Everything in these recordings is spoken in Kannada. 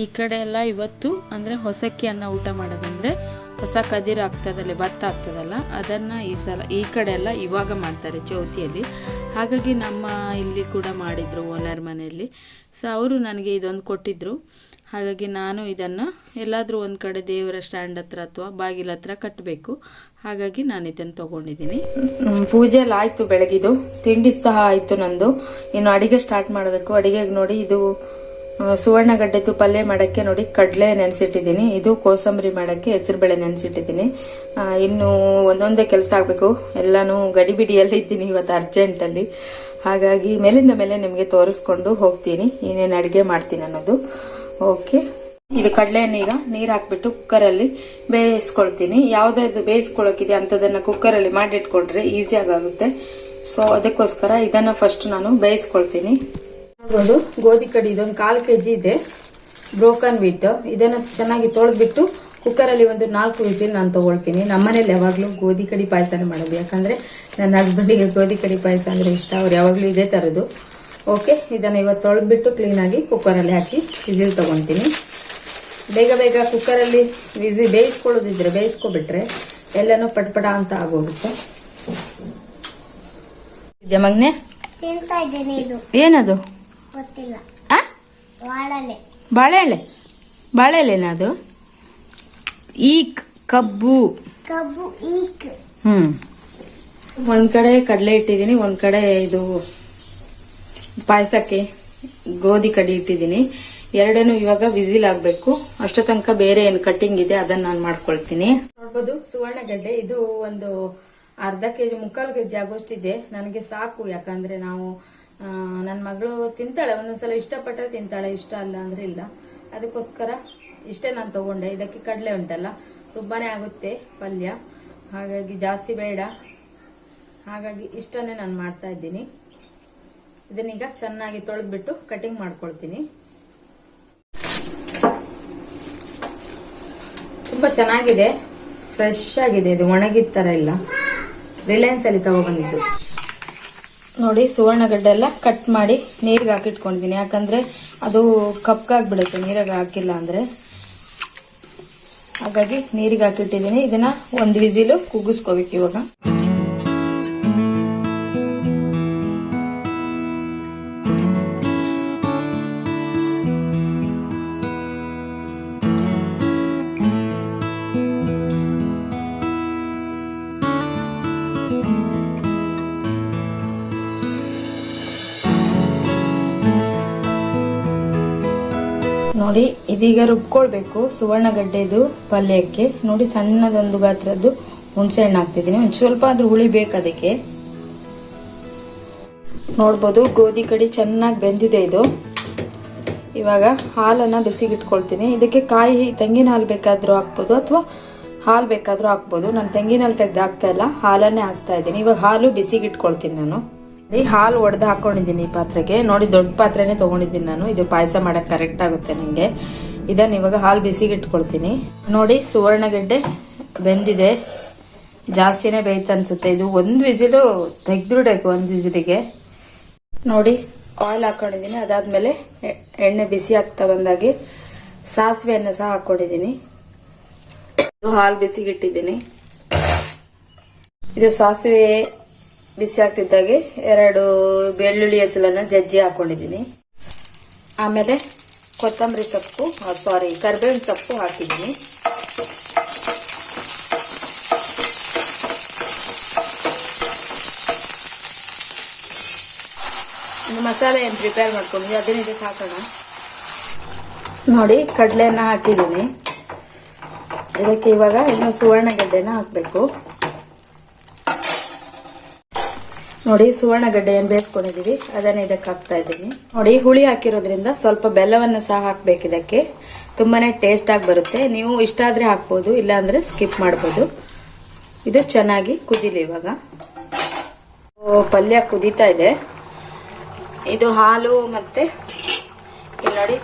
ಈ ಕಡೆ ಎಲ್ಲ ಇವತ್ತು ಅಂದರೆ ಹೊಸಕ್ಕಿ ಅನ್ನ ಊಟ ಮಾಡೋದಂದರೆ ಹೊಸ ಕದಿರು ಆಗ್ತದಲ್ಲ, ಭತ್ತ ಆಗ್ತದಲ್ಲ, ಅದನ್ನು ಈ ಕಡೆ ಎಲ್ಲ ಇವಾಗ ಮಾಡ್ತಾರೆ ಚೌತಿಯಲ್ಲಿ. ಹಾಗಾಗಿ ನಮ್ಮ ಇಲ್ಲಿ ಕೂಡ ಮಾಡಿದರು ಓನರ್ ಮನೆಯಲ್ಲಿ. ಸೊ ಅವರು ನನಗೆ ಇದೊಂದು ಕೊಟ್ಟಿದ್ದರು. ಹಾಗಾಗಿ ನಾನು ಇದನ್ನು ಎಲ್ಲಾದರೂ ಒಂದು ಕಡೆ ದೇವರ ಸ್ಟ್ಯಾಂಡ್ ಹತ್ರ ಅಥವಾ ಬಾಗಿಲ ಹತ್ರ ಕಟ್ಟಬೇಕು. ಹಾಗಾಗಿ ನಾನು ಇದನ್ನು ತೊಗೊಂಡಿದ್ದೀನಿ. ಪೂಜೆ ಎಲ್ಲ ಆಯಿತು, ಬೆಳಗಿದು ತಿಂಡಿ ಸಹ ಆಯಿತು ನಂದು. ಇನ್ನು ಅಡಿಗೆ ಸ್ಟಾರ್ಟ್ ಮಾಡಬೇಕು. ಅಡಿಗೆಗೆ ನೋಡಿ, ಇದು ಸುವರ್ಣಗಡ್ಡೆದು ಪಲ್ಯ ಮಾಡೋಕ್ಕೆ ನೋಡಿ ಕಡಲೆ ನೆನೆಸಿಟ್ಟಿದ್ದೀನಿ. ಇದು ಕೋಸಂಬರಿ ಮಾಡೋಕ್ಕೆ ಹೆಸರುಬೇಳೆ ನೆನೆಸಿಟ್ಟಿದ್ದೀನಿ. ಇನ್ನು ಒಂದೊಂದೇ ಕೆಲಸ ಆಗಬೇಕು. ಎಲ್ಲನೂ ಗಡಿಬಿಡಿಯಲ್ಲಿ ಇದ್ದೀನಿ ಇವತ್ತು ಅರ್ಜೆಂಟಲ್ಲಿ. ಹಾಗಾಗಿ ಮೇಲಿಂದ ಮೇಲೆ ನಿಮಗೆ ತೋರಿಸ್ಕೊಂಡು ಹೋಗ್ತೀನಿ ಏನೇನು ಅಡುಗೆ ಮಾಡ್ತೀನಿ ಅನ್ನೋದು. ಓಕೆ, ಇದು ಕಡಲೆಯನ್ನು ಈಗ ನೀರು ಹಾಕ್ಬಿಟ್ಟು ಕುಕ್ಕರಲ್ಲಿ ಬೇಯಿಸ್ಕೊಳ್ತೀನಿ. ಯಾವುದಾದ್ರು ಬೇಯಿಸ್ಕೊಳ್ಳೋಕ್ಕಿದೆ ಅಂಥದನ್ನು ಕುಕ್ಕರಲ್ಲಿ ಮಾಡಿಟ್ಕೊಂಡ್ರೆ ಈಸಿಯಾಗಿ ಆಗುತ್ತೆ. ಸೊ ಅದಕ್ಕೋಸ್ಕರ ಇದನ್ನು ಫಸ್ಟ್ ನಾನು ಬೇಯಿಸ್ಕೊಳ್ತೀನಿ. ನೋಡ್ಬೋದು, ಗೋಧಿ ಕಡಿ ಇದೊಂದು 1/4 kg ಇದೆ, ಬ್ರೋಕನ್ ವೀಟ್. ಇದನ್ನು ಚೆನ್ನಾಗಿ ತೊಳೆದ್ಬಿಟ್ಟು ಕುಕ್ಕರಲ್ಲಿ ಒಂದು 4 ವಿಸಿಲ್ ನಾನು ತೊಗೊಳ್ತೀನಿ. ನಮ್ಮನೇಲಿ ಯಾವಾಗಲೂ ಗೋಧಿ ಕಡಿ ಪಾಯಸನೇ ಮಾಡೋದು, ಯಾಕಂದರೆ ನನ್ನ ಹಸ್ಬೆಂಡಿಗೆ ಗೋಧಿ ಕಡಿ ಪಾಯಸ ಅಂದರೆ ಇಷ್ಟ. ಅವ್ರು ಯಾವಾಗಲೂ ಇದೇ ಥರದ್ದು. ಓಕೆ, ಇದನ್ನು ಇವತ್ತು ತೊಳೆದ್ಬಿಟ್ಟು ಕ್ಲೀನಾಗಿ ಕುಕ್ಕರಲ್ಲಿ ಹಾಕಿ ವಿಸಿಲ್ ತೊಗೊತೀನಿ. ಬೇಗ ಬೇಗ ಕುಕ್ಕರಲ್ಲಿ ಬೇಯಿಸ್ಕೊಳ್ಳೋದಿದ್ರೆ ಬೇಯಿಸ್ಕೊಬಿಟ್ರೆ ಎಲ್ಲನೂ ಪಟ್ಪಡ ಅಂತ ಆಗೋಗುತ್ತೆ. ಇದೆಯಾ ಮಗ್ನೆ? ಏನದು? ಬಾಳೆಲೆನಾ ಅದು? ಈಕ್ ಕಬ್ಬು. ಒಂದ್ ಕಡೆ ಕಡಲೆ ಇಟ್ಟಿದ್ದೀನಿ, ಒಂದ್ ಕಡೆ ಇದು ಪಾಯಸಕ್ಕೆ ಗೋಧಿ ಕಡಿ ಇಟ್ಟಿದ್ದೀನಿ. ಎರಡನ್ನು ಇವಾಗ ವಿಸಿಲ್ ಆಗ್ಬೇಕು. ಅಷ್ಟೋ ತನಕ ಬೇರೆ ಏನು ಕಟ್ಟಿಂಗ್ ಇದೆ ಅದನ್ನ ನಾನು ಮಾಡ್ಕೊಳ್ತೀನಿ. ನೋಡ್ಬೋದು, ಸುವರ್ಣಗಡ್ಡೆ ಇದು ಒಂದು ಅರ್ಧ kg 3/4 kg ಆಗೋಷ್ಟಿದೆ. ನನಗೆ ಸಾಕು, ಯಾಕಂದ್ರೆ ನಾವು ನನ್ನ ಮಗಳು ತಿಂತಾಳೆ, ಒಂದೊಂದ್ಸಲ ಇಷ್ಟಪಟ್ಟರೆ ತಿಂತಾಳೆ, ಇಷ್ಟ ಅಲ್ಲ ಅಂದ್ರೆ ಇಲ್ಲ. ಅದಕ್ಕೋಸ್ಕರ ಇಷ್ಟೇ ನಾನು ತಗೊಂಡೆ. ಇದಕ್ಕೆ ಕಡಲೆ ಉಂಟಲ್ಲ, ತುಂಬಾನೇ ಆಗುತ್ತೆ ಪಲ್ಯ, ಹಾಗಾಗಿ ಜಾಸ್ತಿ ಬೇಡ. ಹಾಗಾಗಿ ಇಷ್ಟನ್ನೇ ನಾನು ಮಾಡ್ತಾ ಇದ್ದೀನಿ. ಇದನ್ನೀಗ ಚೆನ್ನಾಗಿ ತೊಳೆದ್ಬಿಟ್ಟು ಕಟಿಂಗ್ ಮಾಡ್ಕೊಳ್ತೀನಿ. ತುಂಬಾ ಚೆನ್ನಾಗಿದೆ, ಫ್ರೆಶ್ ಆಗಿದೆ. ಇದು ಒಣಗಿದ ತರ ಇಲ್ಲ, ರಿಲಯನ್ಸ್ ಅಲ್ಲಿ ತಗೊಬಂದಿದ್ದು. ನೋಡಿ, ಸುವರ್ಣಗಡ್ಡೆ ಎಲ್ಲ ಕಟ್ ಮಾಡಿ ನೀರಿಗೆ ಹಾಕಿಟ್ಕೊಂಡಿದ್ದೀನಿ. ಯಾಕಂದ್ರೆ ಅದು ಕಪ್ಪಾಗ್ಬಿಡುತ್ತೆ ನೀರಿಗೆ ಹಾಕಿಲ್ಲ ಅಂದ್ರೆ. ಹಾಗಾಗಿ ನೀರಿಗೆ ಹಾಕಿಟ್ಟಿದ್ದೀನಿ. ಇದನ್ನ ಒಂದು ವಿಸಿಲು ಕುಗ್ಗಿಸ್ಕೋಬೇಕು ಇವಾಗ. ನೋಡಿ, ಇದೀಗ ರುಬ್ಕೊಳ್ಬೇಕು ಸುವರ್ಣಗಡ್ಡೆದು ಪಲ್ಯಕ್ಕೆ. ನೋಡಿ, ಸಣ್ಣದೊಂದು ಗಾತ್ರದ್ದು ಹುಣಸೆ ಹಣ್ಣು ಹಾಕ್ತಿದ್ದೀನಿ. ಒಂದು ಸ್ವಲ್ಪ ಆದ್ರೂ ಹುಳಿ ಬೇಕು ಅದಕ್ಕೆ. ನೋಡ್ಬೋದು, ಗೋಧಿ ಕಡಿ ಚೆನ್ನಾಗಿ ಬೆಂದಿದೆ ಇದು. ಇವಾಗ ಹಾಲನ್ನ ಬಿಸಿಗಿಟ್ಕೊಳ್ತೀನಿ. ಇದಕ್ಕೆ ತೆಂಗಿನ ಹಾಲು ಬೇಕಾದ್ರೂ ಹಾಕ್ಬೋದು ಅಥವಾ ಹಾಲು ಬೇಕಾದ್ರೂ ಹಾಕ್ಬೋದು. ನಾನು ತೆಂಗಿನ ಹಾಲು ತೆಗೆದು ಹಾಕ್ತಾ ಇಲ್ಲ, ಹಾಲನ್ನೇ ಹಾಕ್ತಾ ಇದ್ದೀನಿ. ಇವಾಗ ಹಾಲು ಬಿಸಿಗಿಟ್ಕೊಳ್ತೀನಿ ನಾನು. ಹಾಲು ಒಡೆದು ಹಾಕೊಂಡಿದ್ದೀನಿ ಈ ಪಾತ್ರೆಗೆ. ನೋಡಿ, ದೊಡ್ಡ ಪಾತ್ರೆನೇ ತಗೊಂಡಿದ್ದೀನಿ ನಾನು. ಇದು ಪಾಯಸ ಮಾಡಕ್ ಕರೆಕ್ಟ್ ಆಗುತ್ತೆ ನಂಗೆ. ಇದನ್ನ ಇವಾಗ ಹಾಲು ಬಿಸಿಗೆ ಇಟ್ಕೊಳ್ತೀನಿ. ನೋಡಿ, ಸುವರ್ಣಗಡ್ಡೆ ಬೆಂದಿದೆ, ಜಾಸ್ತಿನೇ ಬೇಯ್ತು ಅನ್ಸುತ್ತೆ. ಇದು ಒಂದು ವಿಸಿಲು ತೆಗೆದ್ಬಿಡ್ಬೇಕು, ಒಂದು ವಿಸಿಲಿಗೆ. ನೋಡಿ, ಆಯಿಲ್ ಹಾಕೊಂಡಿದ್ದೀನಿ. ಅದಾದ್ಮೇಲೆ ಎಣ್ಣೆ ಬಿಸಿ ಆಗ್ತಾ ಬಂದಾಗೆ ಸಾಸಿವೆಯನ್ನು ಸಹ ಹಾಕೊಂಡಿದ್ದೀನಿ. ಹಾಲು ಬಿಸಿಗೆ ಇಟ್ಟಿದ್ದೀನಿ. ಇದು ಸಾಸಿವೆ ಬಿಸಿ ಆಗ್ತಿದ್ದಾಗೆ 2 ಬೆಳ್ಳುಳ್ಳಿ ಹೆಸಲನ್ನ ಜಜ್ಜಿ ಹಾಕೊಂಡಿದ್ದೀನಿ. ಆಮೇಲೆ ಕೊತ್ತಂಬರಿ ಸೊಪ್ಪು, ಕರಿಬೇವಿನ ಸೊಪ್ಪು ಹಾಕಿದ್ದೀನಿ. ಮಸಾಲೆ ಏನು ಪ್ರಿಪೇರ್ ಮಾಡ್ಕೊಂಡಿದ್ದೀನಿ ಅದನ್ನ ಇದಕ್ಕೆ ಹಾಕೋಣ. ನೋಡಿ, ಕಡಲೆನ ಹಾಕಿದ್ದೀನಿ. ಇದಕ್ಕೆ ಇವಾಗ ಇನ್ನು ಸುವರ್ಣಗಡ್ಡೆನ ಹಾಕಬೇಕು. ನೋಡಿ, ಸುವರ್ಣಗಡ್ಡೆ ಏನು ಬೇಯಿಸ್ಕೊಂಡಿದೀವಿ ಅದನ್ನ ಇದಕ್ಕೆ ಹಾಕ್ತಾ ಇದ್ದೀನಿ. ನೋಡಿ, ಹುಳಿ ಹಾಕಿರೋದ್ರಿಂದ ಸ್ವಲ್ಪ ಬೆಲ್ಲವನ್ನು ಸಹ ಹಾಕ್ಬೇಕು. ಇದಕ್ಕೆ ತುಂಬಾನೇ ಟೇಸ್ಟ್ ಆಗಿ ಬರುತ್ತೆ. ನೀವು ಇಷ್ಟ ಆದ್ರೆ ಹಾಕ್ಬೋದು, ಇಲ್ಲ ಅಂದ್ರೆ ಸ್ಕಿಪ್ ಮಾಡ್ಬೋದು. ಇದು ಚೆನ್ನಾಗಿ ಕುದಿಲಿ ಇವಾಗ. ಪಲ್ಯ ಕುದೀತಾ ಇದೆ. ಇದು ಹಾಲು ಮತ್ತೆ ಇಲ್ಲಿ ನೋಡಿ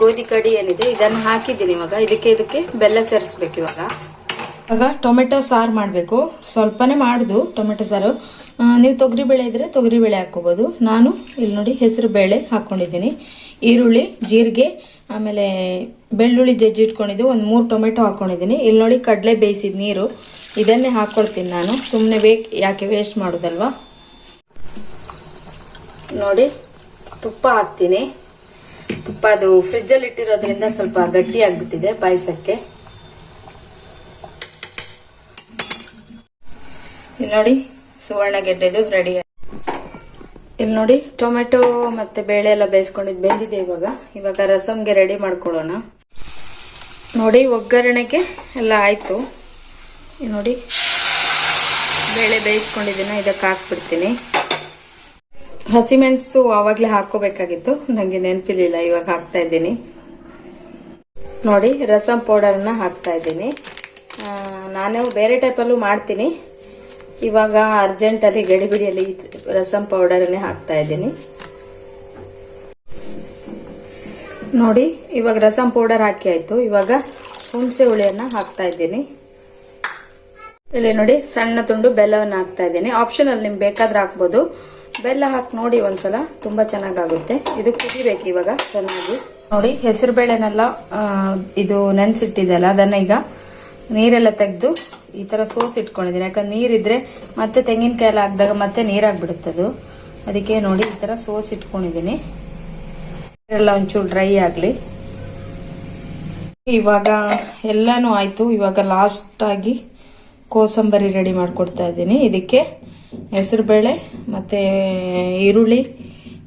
ಗೋಧಿ ಕಡಿ ಏನಿದೆ ಇದನ್ನು ಹಾಕಿದ್ದೀನಿ. ಇವಾಗ ಇದಕ್ಕೆ ಬೆಲ್ಲ ಸೇರಿಸ್ಬೇಕು. ಇವಾಗ ಆಗ ಟೊಮೆಟೊ ಸಾರು ಮಾಡಬೇಕು. ಸ್ವಲ್ಪನೇ ಮಾಡುದು ಟೊಮೆಟೊ ಸಾರು. ನೀವು ತೊಗರಿಬೇಳೆ ಇದ್ರೆ ತೊಗರಿಬೇಳೆ ಹಾಕೋಬೋದು. ನಾನು ಇಲ್ಲಿ ನೋಡಿ ಹೆಸರು ಬೇಳೆ ಹಾಕ್ಕೊಂಡಿದ್ದೀನಿ, ಈರುಳ್ಳಿ, ಜೀರಿಗೆ, ಆಮೇಲೆ ಬೆಳ್ಳುಳ್ಳಿ ಜಜ್ಜಿ ಇಟ್ಕೊಂಡಿದ್ದು, ಒಂದು 3 ಟೊಮೆಟೊ ಹಾಕ್ಕೊಂಡಿದ್ದೀನಿ. ಇಲ್ಲಿ ನೋಡಿ ಕಡಲೆ ಬೇಯಿಸಿದ ನೀರು, ಇದನ್ನೇ ಹಾಕ್ಕೊಳ್ತೀನಿ ನಾನು. ಸುಮ್ಮನೆ ಯಾಕೆ ವೇಸ್ಟ್ ಮಾಡೋದಲ್ವಾ. ನೋಡಿ ತುಪ್ಪ ಹಾಕ್ತೀನಿ. ತುಪ್ಪ ಅದು ಫ್ರಿಜ್ಜಲ್ಲಿ ಇಟ್ಟಿರೋದ್ರಿಂದ ಸ್ವಲ್ಪ ಗಟ್ಟಿ ಆಗಿಬಿಟ್ಟಿದೆ ಪಾಯಸಕ್ಕೆ. ಇಲ್ಲಿ ನೋಡಿ ಸುವರ್ಣಗೆಡ್ಡೆದು ರೆಡಿ. ಇಲ್ಲಿ ನೋಡಿ ಟೊಮೆಟೊ ಮತ್ತೆ ಬೇಳೆ ಎಲ್ಲ ಬೇಯಿಸ್ಕೊಂಡಿದ್ದು ಬೆಂದಿದೆ. ಇವಾಗ ರಸಮ್ಗೆ ರೆಡಿ ಮಾಡ್ಕೊಳ್ಳೋಣ. ನೋಡಿ ಒಗ್ಗರಣೆಗೆ ಎಲ್ಲ ಆಯ್ತು. ನೋಡಿ ಬೇಳೆ ಬೇಯಿಸ್ಕೊಂಡಿದ್ದೀನಿ, ಇದಕ್ಕೆ ಹಾಕ್ಬಿಡ್ತೀನಿ. ಹಸಿಮೆಣಸು ಆವಾಗಲೇ ಹಾಕೋಬೇಕಾಗಿತ್ತು, ನನಗೆ ನೆನಪಿರಲಿಲ್ಲ, ಇವಾಗ ಹಾಕ್ತಾ ಇದ್ದೀನಿ. ನೋಡಿ ರಸಮ್ ಪೌಡರನ್ನ ಹಾಕ್ತಾ ಇದ್ದೀನಿ. ನಾನು ಬೇರೆ ಟೈಪಲ್ಲೂ ಮಾಡ್ತೀನಿ, ಇವಾಗ ಅರ್ಜೆಂಟಲ್ಲಿ ಗಡಿಬಿಡಿಯಲ್ಲಿ ರಸಮ್ ಪೌಡರನ್ನೇ ಹಾಕ್ತಾ ಇದ್ದೀನಿ. ನೋಡಿ ಇವಾಗ ರಸಮ್ ಪೌಡರ್ ಹಾಕಿ ಆಯ್ತು. ಇವಾಗ ಹುಣಸೆ ಹುಳಿಯನ್ನ ಹಾಕ್ತಾ ಇದ್ದೀನಿ. ಇಲ್ಲಿ ನೋಡಿ ಸಣ್ಣ ತುಂಡು ಬೆಲ್ಲವನ್ನು ಹಾಕ್ತಾ ಇದ್ದೀನಿ. ಆಪ್ಷನಲ್, ನಿಮ್ಗೆ ಬೇಕಾದ್ರೆ ಹಾಕ್ಬೋದು. ಬೆಲ್ಲ ಹಾಕಿ ನೋಡಿ ಒಂದ್ಸಲ, ತುಂಬಾ ಚೆನ್ನಾಗಾಗುತ್ತೆ. ಇದು ಕುದಿಬೇಕು ಇವಾಗ ಚೆನ್ನಾಗಿ. ನೋಡಿ ಹೆಸರು ಬೇಳೆನೆಲ್ಲ ಇದು ನೆನ್ಸಿಟ್ಟಿದೆಯಲ್ಲ, ಅದನ್ನ ಈಗ ನೀರೆಲ್ಲ ತೆಗೆದು ಈ ತರ ಸೋಸ್ ಇಟ್ಕೊಂಡಿದ್ದೀನಿ. ಯಾಕಂದ್ರೆ ನೀರಿದ್ರೆ ಮತ್ತೆ ತೆಂಗಿನಕಾಯಿ ಎಲ್ಲ ಹಾಕಿದಾಗ ಮತ್ತೆ ನೀರಾಗ್ಬಿಡುತ್ತದು. ಅದಕ್ಕೆ ನೋಡಿ ಈ ತರ ಸೋಸ್ ಇಟ್ಕೊಂಡಿದ್ದೀನಿ. ನೀರೆಲ್ಲ ಒಂಚೂರು ಡ್ರೈ ಆಗ್ಲಿ. ಇವಾಗ ಎಲ್ಲಾನು ಆಯ್ತು. ಇವಾಗ ಲಾಸ್ಟ್ ಆಗಿ ಕೋಸಂಬರಿ ರೆಡಿ ಮಾಡ್ಕೊಡ್ತಾ ಇದ್ದೀನಿ. ಇದಕ್ಕೆ ಹೆಸರುಬೇಳೆ ಮತ್ತೆ ಈರುಳ್ಳಿ,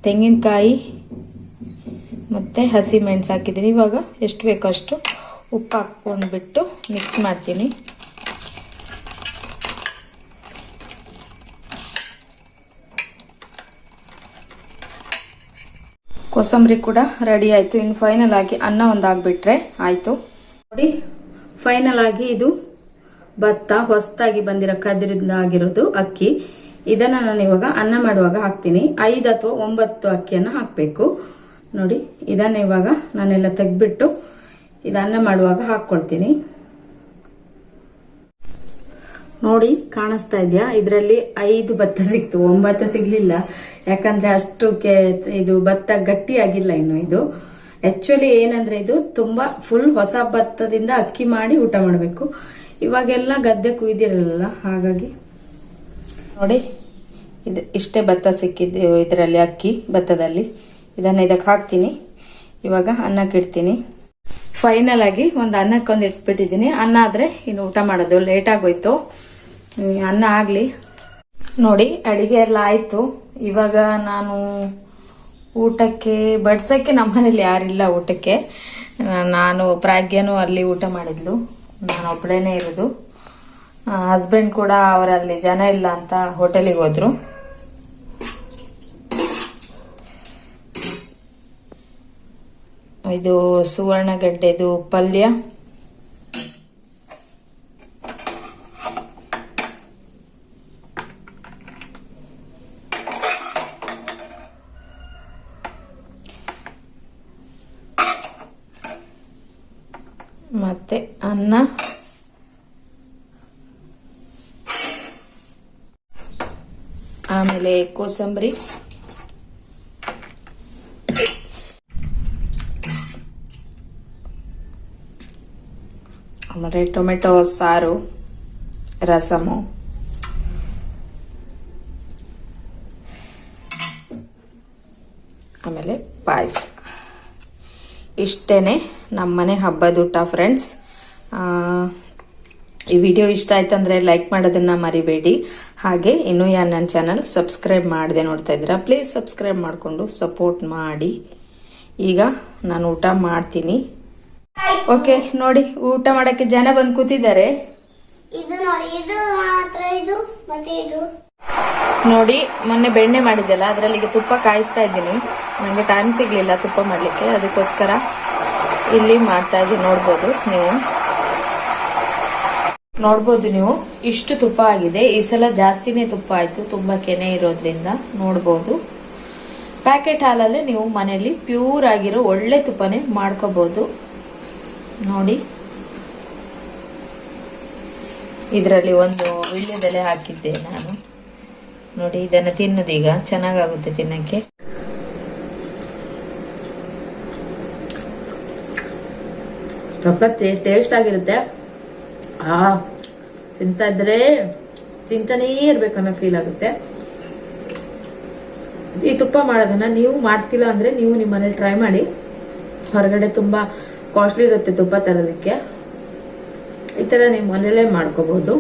ತೆಂಗಿನಕಾಯಿ ಮತ್ತೆ ಹಸಿ ಮೆಣಸು ಹಾಕಿದ್ದೀನಿ. ಇವಾಗ ಎಷ್ಟು ಬೇಕೋ ಅಷ್ಟು ಉಪ್ಪು ಹಾಕ್ಕೊಂಡ್ಬಿಟ್ಟು ಮಿಕ್ಸ್ ಮಾಡ್ತೀನಿ. ಕೋಸಂಬರಿ ಕೂಡ ರೆಡಿ ಆಯ್ತು. ಇನ್ನು ಫೈನಲ್ ಆಗಿ ಅನ್ನ ಒಂದು ಆಗ್ಬಿಟ್ರೆ ಆಯ್ತು. ನೋಡಿ ಫೈನಲ್ ಆಗಿ ಇದು ಭತ್ತ ಹೊಸದಾಗಿ ಬಂದಿರೋ ಕದ್ರಿಂದ ಆಗಿರೋದು ಅಕ್ಕಿ. ಇದನ್ನ ನಾನು ಇವಾಗ ಅನ್ನ ಮಾಡುವಾಗ ಹಾಕ್ತೀನಿ. 5 ಅಥವಾ 9 ಅಕ್ಕಿಯನ್ನ ಹಾಕ್ಬೇಕು. ನೋಡಿ ಇದನ್ನ ಇವಾಗ ನಾನೆಲ್ಲ ತೆಗ್ದ್ಬಿಟ್ಟು ಇದು ಅನ್ನ ಮಾಡುವಾಗ ಹಾಕ್ಕೊಳ್ತೀನಿ. ನೋಡಿ ಕಾಣಿಸ್ತಾ ಇದೆಯಾ? ಇದರಲ್ಲಿ 5 ಭತ್ತ ಸಿಕ್ತು, 9 ಸಿಗ್ಲಿಲ್ಲ. ಯಾಕಂದ್ರೆ ಅಷ್ಟು ಇದು ಭತ್ತ ಗಟ್ಟಿ ಆಗಿಲ್ಲ ಇನ್ನು. ಇದು ಆಕ್ಚುಲಿ ಏನಂದ್ರೆ ಇದು ತುಂಬಾ ಫುಲ್ ಹೊಸ ಭತ್ತದಿಂದ ಅಕ್ಕಿ ಮಾಡಿ ಊಟ ಮಾಡಬೇಕು. ಇವಾಗೆಲ್ಲ ಗದ್ದೆ ಕುಯ್ದಿರಲ್ಲ, ಹಾಗಾಗಿ ನೋಡಿ ಇದು ಇಷ್ಟೇ ಭತ್ತ ಸಿಕ್ಕಿದ್ದು ಇದರಲ್ಲಿ, ಅಕ್ಕಿ ಭತ್ತದಲ್ಲಿ. ಇದನ್ನ ಇದಕ್ಕೆ ಹಾಕ್ತೀನಿ. ಇವಾಗ ಅನ್ನಕ್ಕೆ ಇಡ್ತೀನಿ. ಫೈನಲ್ ಆಗಿ ಒಂದು ಅನ್ನಕ್ಕೊಂದು ಇಟ್ಬಿಟ್ಟಿದ್ದೀನಿ. ಅನ್ನ ಆದ್ರೆ ಇನ್ನು ಊಟ ಮಾಡೋದು ಲೇಟ್ ಆಗೋಯ್ತು. ಅನ್ನ ಆಗ್ಲಿ. ನೋಡಿ ಅಡಿಗೆ ಎಲ್ಲ ಆಯ್ತು. ಇವಾಗ ನಾನು ಊಟಕ್ಕೆ ಬಡ್ಸಕ್ಕೆ ನಮ್ಮನೇಲಿ ಯಾರಿಲ್ಲ ಊಟಕ್ಕೆ. ನಾನು ಪ್ರಾಗ್ಯನೂ ಅಲ್ಲಿ ಊಟ ಮಾಡಿದ್ಲು, ನಾನು ಒಬ್ಬಳೇನೆ ಇರೋದು. ಹಸ್ಬೆಂಡ್ ಕೂಡ ಅವರಲ್ಲಿ ಜನ ಇಲ್ಲ ಅಂತ ಹೋಟೆಲಿಗೆ ಹೋದ್ರು. ಇದು ಸುವರ್ಣಗಡ್ಡೆದು ಪಲ್ಯ, ಮತ್ತೆ ಅನ್ನ, ಆಮೇಲೆ ಕೋಸಂಬರಿ, ಆಮೇಲೆ ಟೊಮೆಟೊ ಸಾರು, ರಸಮು, ಆಮೇಲೆ ಪಾಯಸ. ಇಷ್ಟೇನೆ ನಮ್ಮನೆ ಹಬ್ಬದ ಊಟ ಫ್ರೆಂಡ್ಸ್. ಈ ವಿಡಿಯೋ ಇಷ್ಟ ಆಯ್ತಂದ್ರೆ ಲೈಕ್ ಮಾಡೋದನ್ನ ಮರಿಬೇಡಿ. ಹಾಗೆ ಇನ್ನೂ ಯಾರು ನನ್ನ ಚಾನಲ್ ಸಬ್ಸ್ಕ್ರೈಬ್ ಮಾಡದೆ ನೋಡ್ತಾ ಇದ್ದೀರಾ, ಪ್ಲೀಸ್ ಸಬ್ಸ್ಕ್ರೈಬ್ ಮಾಡಿಕೊಂಡು ಸಪೋರ್ಟ್ ಮಾಡಿ. ಈಗ ನಾನು ಊಟ ಮಾಡ್ತೀನಿ. ಓಕೆ ನೋಡಿ, ಊಟ ಮಾಡಕ್ಕೆ ಜನ ಬಂದು ಕೂತಿದ್ದಾರೆ. ನೋಡಿ ಮೊನ್ನೆ ಬೆಣ್ಣೆ ಮಾಡಿದ್ದೆಲ್ಲ ಅದರಲ್ಲಿ ಈಗ ತುಪ್ಪ ಕಾಯಿಸ್ತಾ ಇದ್ದೀನಿ. ನನಗೆ ಟೈಮ್ ಸಿಗ್ಲಿಲ್ಲ ತುಪ್ಪ ಮಾಡ್ಲಿಕ್ಕೆ, ಅದಕ್ಕೋಸ್ಕರ ಇಲ್ಲಿ ಮಾಡ್ತಾ ಇದ್ದೀನಿ. ನೋಡ್ಬೋದು ನೀವು ಇಷ್ಟು ತುಪ್ಪ ಆಗಿದೆ. ಈ ಸಲ ಜಾಸ್ತಿನೇ ತುಪ್ಪ ಆಯ್ತು, ತುಂಬಾ ಕೆನೆ ಇರೋದ್ರಿಂದ. ನೋಡ್ಬೋದು ಪ್ಯಾಕೆಟ್ ಹಾಲಲ್ಲೇ ನೀವು ಮನೆಯಲ್ಲಿ ಪ್ಯೂರ್ ಆಗಿರೋ ಒಳ್ಳೆ ತುಪ್ಪನೇ ಮಾಡ್ಕೋಬಹುದು. ನೋಡಿ ಇದರಲ್ಲಿ ಒಂದು ವೀಳ್ಯದೆಲೆ ಹಾಕಿದ್ದೆ ನಾನು. ನೋಡಿ, ಇದನ್ನು ತಿನ್ನೋದೀಗ ಚೆನ್ನಾಗಾಗುತ್ತೆ ತಿನ್ನಕ್ಕೆ. ಸಖತ್ ಟೇಸ್ಟ್ ಆಗಿರುತ್ತೆ. ತಿಂತಾ ಇದ್ರೆ ತಿಂತಾನೇ ಇರ್ಬೇಕು ಅನ್ನೋ ಫೀಲ್ ಆಗುತ್ತೆ. ಈ ತುಪ್ಪ ಮಾಡೋದನ್ನ ನೀವು ಮಾಡ್ತಿಲ್ಲ ಅಂದ್ರೆ ನೀವು ನಿಮ್ಮ ಮನೇಲಿ ಟ್ರೈ ಮಾಡಿ. ಹೊರಗಡೆ ತುಂಬಾ ಕಾಸ್ಟ್ಲಿ ಇರುತ್ತೆ ತುಪ್ಪ ತರೋದಕ್ಕೆ. ಈ ತರ ನೀವು ಮನೇಲೇ ಮಾಡ್ಕೋಬಹುದು.